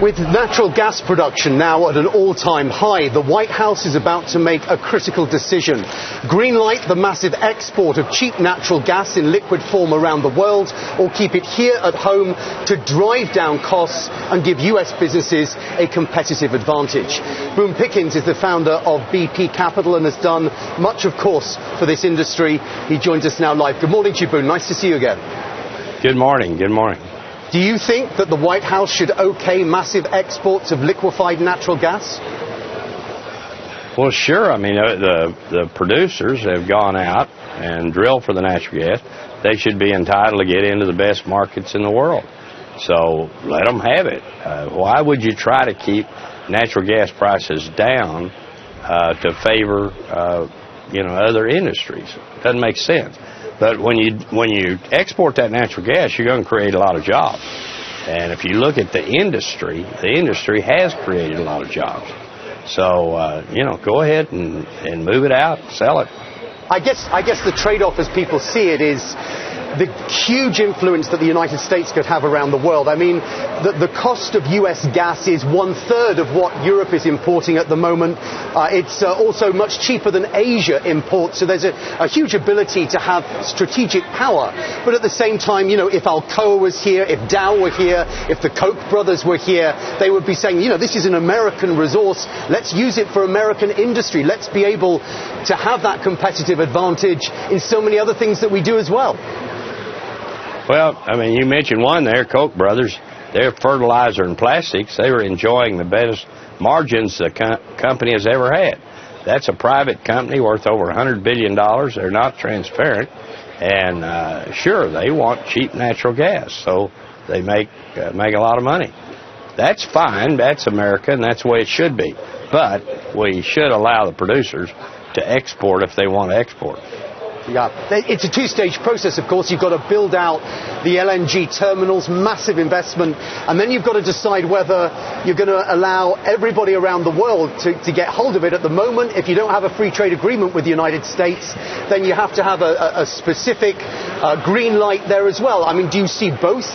With natural gas production now at an all-time high, the White House is about to make a critical decision. Greenlight the massive export of cheap natural gas in liquid form around the world, or keep it here at home to drive down costs and give US businesses a competitive advantage. Boone Pickens is the founder of BP Capital and has done much, of course, for this industry. He joins us now live. Good morning to you, Boone. Nice to see you again. Good morning. Good morning. Do you think that the White House should okay massive exports of liquefied natural gas? Well, sure. I mean, the producers have gone out and drilled for the natural gas. They should be entitled to get into the best markets in the world. So let them have it. Why would you try to keep natural gas prices down to favor, other industries? It doesn't make sense. But when you export that natural gas, you're going to create a lot of jobs. And if you look at the industry has created a lot of jobs. So, go ahead and move it out, sell it. I guess the trade-off as people see it is the huge influence that the United States could have around the world. I mean, the cost of US gas is 1/3 of what Europe is importing at the moment. It's also much cheaper than Asia imports, so there's a huge ability to have strategic power. But at the same time, if Alcoa was here, if Dow were here, if the Koch brothers were here, they would be saying, this is an American resource, let's use it for American industry, let's be able to have that competitive advantage in so many other things that we do as well. Well, I mean, you mentioned one there, Koch brothers. They're fertilizer and plastics. They were enjoying the best margins the company has ever had. That's a private company worth over $100 billion. They're not transparent. And sure, they want cheap natural gas, so they make a lot of money. That's fine. That's America, and that's the way it should be. But we should allow the producers to export if they want to export. Yeah, it's a two-stage process, of course. You've got to build out the LNG terminals, massive investment, and then you've got to decide whether you're going to allow everybody around the world to get hold of it. At the moment, if you don't have a free trade agreement with the United States, then you have to have a specific green light there as well. I mean, do you see both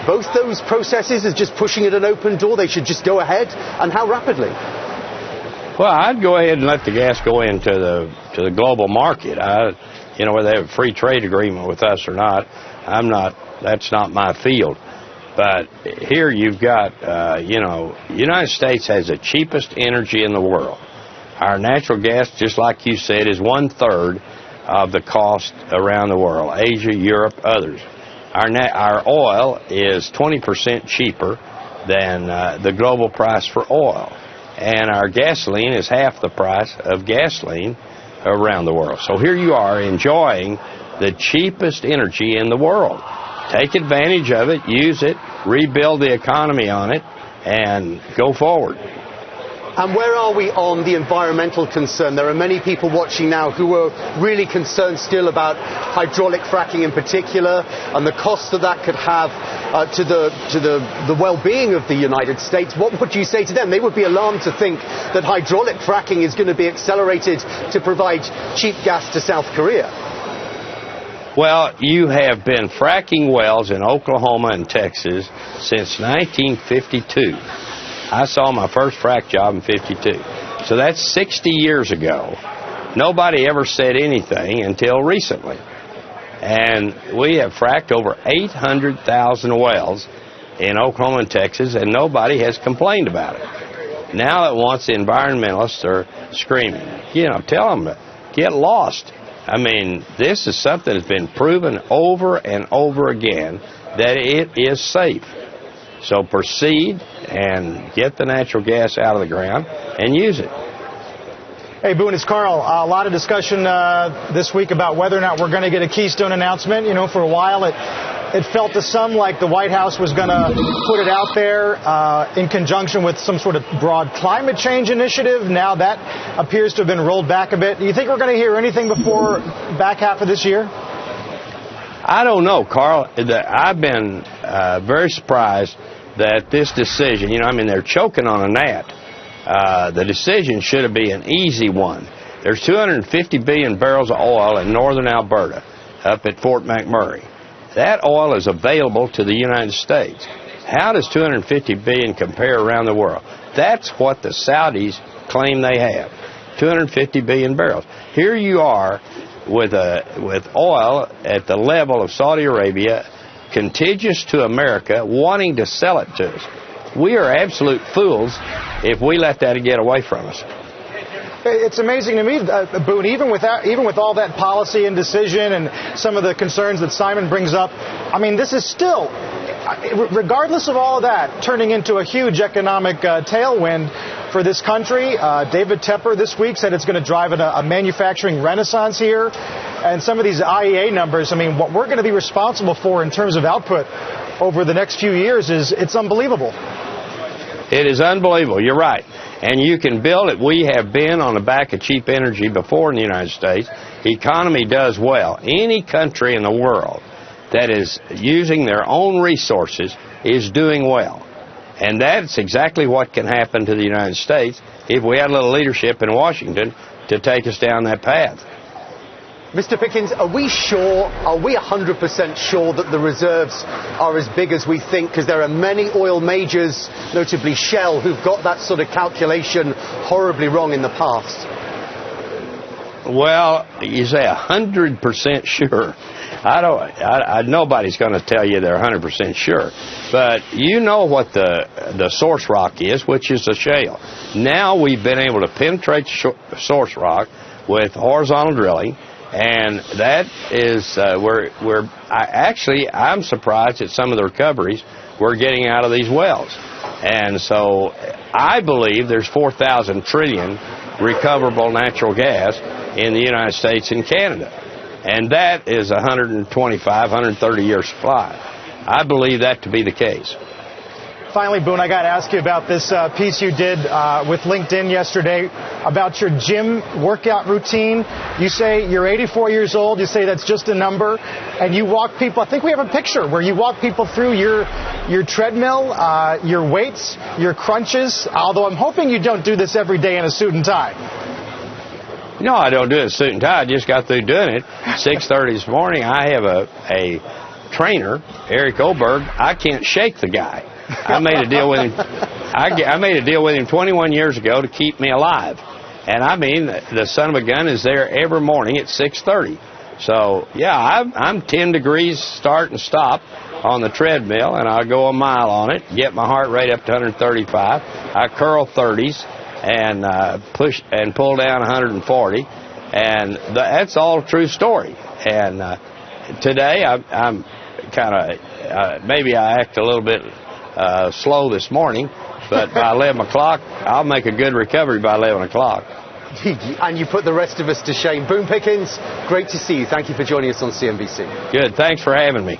those processes as just pushing at an open door? They should just go ahead, and how rapidly? Well, I'd go ahead and let the gas go into the global market. Whether they have a free trade agreement with us or not, that's not my field. But here you've got, the United States has the cheapest energy in the world. Our natural gas, just like you said, is 1/3 of the cost around the world, Asia, Europe, others. Our oil is 20% cheaper than the global price for oil. And our gasoline is half the price of gasoline around the world. So here you are enjoying the cheapest energy in the world. Take advantage of it, use it, rebuild the economy on it, and go forward. And where are we on the environmental concern? There are many people watching now who are really concerned still about hydraulic fracking in particular and the cost that could have to the well-being of the United States. What would you say to them? They would be alarmed to think that hydraulic fracking is going to be accelerated to provide cheap gas to South Korea. Well, you have been fracking wells in Oklahoma and Texas since 1952. I saw my first frack job in 52. So that's 60 years ago. Nobody ever said anything until recently. And we have fracked over 800,000 wells in Oklahoma and Texas, and nobody has complained about it. Now at once the environmentalists are screaming. Tell them to get lost. I mean, this is something that's been proven over and over again that it is safe. So proceed and get the natural gas out of the ground and use it. Hey, Boone, it's Carl. A lot of discussion this week about whether or not we're going to get a Keystone announcement. For a while it felt to some like the White House was going to put it out there in conjunction with some sort of broad climate change initiative. Now that appears to have been rolled back a bit. Do you think we're going to hear anything before back half of this year? I don't know, Carl. I've been very surprised that this decision, they're choking on a gnat. The decision should be an easy one. There's 250 billion barrels of oil in northern Alberta up at Fort McMurray. That oil is available to the United States. How does 250 billion compare around the world? That's what the Saudis claim they have, 250 billion barrels. Here you are with oil at the level of Saudi Arabia, contiguous to America, wanting to sell it to us. We are absolute fools if we let that get away from us. It's amazing to me, Boone, even with all that policy indecision and some of the concerns that Simon brings up, I mean, this is still, regardless of all of that, turning into a huge economic tailwind for this country. David Tepper this week said it's going to drive a manufacturing renaissance here. And some of these IEA numbers, I mean, what we're going to be responsible for in terms of output over the next few years it's unbelievable. It is unbelievable. You're right. And you can build it. We have been on the back of cheap energy before in the United States. The economy does well. Any country in the world that is using their own resources is doing well. And that's exactly what can happen to the United States if we had a little leadership in Washington to take us down that path. Mr. Pickens, are we 100% sure that the reserves are as big as we think? Because there are many oil majors, notably Shell, who've got that sort of calculation horribly wrong in the past. Well, you say 100% sure. Nobody's going to tell you they're 100% sure. But you know what the source rock is, which is the shale. Now we've been able to penetrate source rock with horizontal drilling. And that is I'm surprised at some of the recoveries we're getting out of these wells. And so I believe there's 4,000 trillion recoverable natural gas in the United States and Canada. And that is 125-130-year supply. I believe that to be the case. Finally, Boone, I got to ask you about this piece you did with LinkedIn yesterday about your gym workout routine. You say you're 84 years old. You say that's just a number. And you walk people, I think we have a picture where you walk people through your treadmill, your weights, your crunches, although I'm hoping you don't do this every day in a suit and tie. No, I don't do it in a suit and tie. I just got through doing it. 6:30 this morning, I have a trainer, Eric Oberg. I can't shake the guy. I made a deal with him. I made a deal with him 21 years ago to keep me alive, and I mean the son of a gun is there every morning at 6:30. So yeah, I'm 10 degrees start and stop on the treadmill, and I go a mile on it, get my heart rate up to 135. I curl 30s and push and pull down 140, and that's all a true story. And today I'm kind of maybe I act a little bit slow this morning, but by 11 o'clock, I'll make a good recovery by 11 o'clock. And you put the rest of us to shame. Boone Pickens, great to see you. Thank you for joining us on CNBC. Good. Thanks for having me.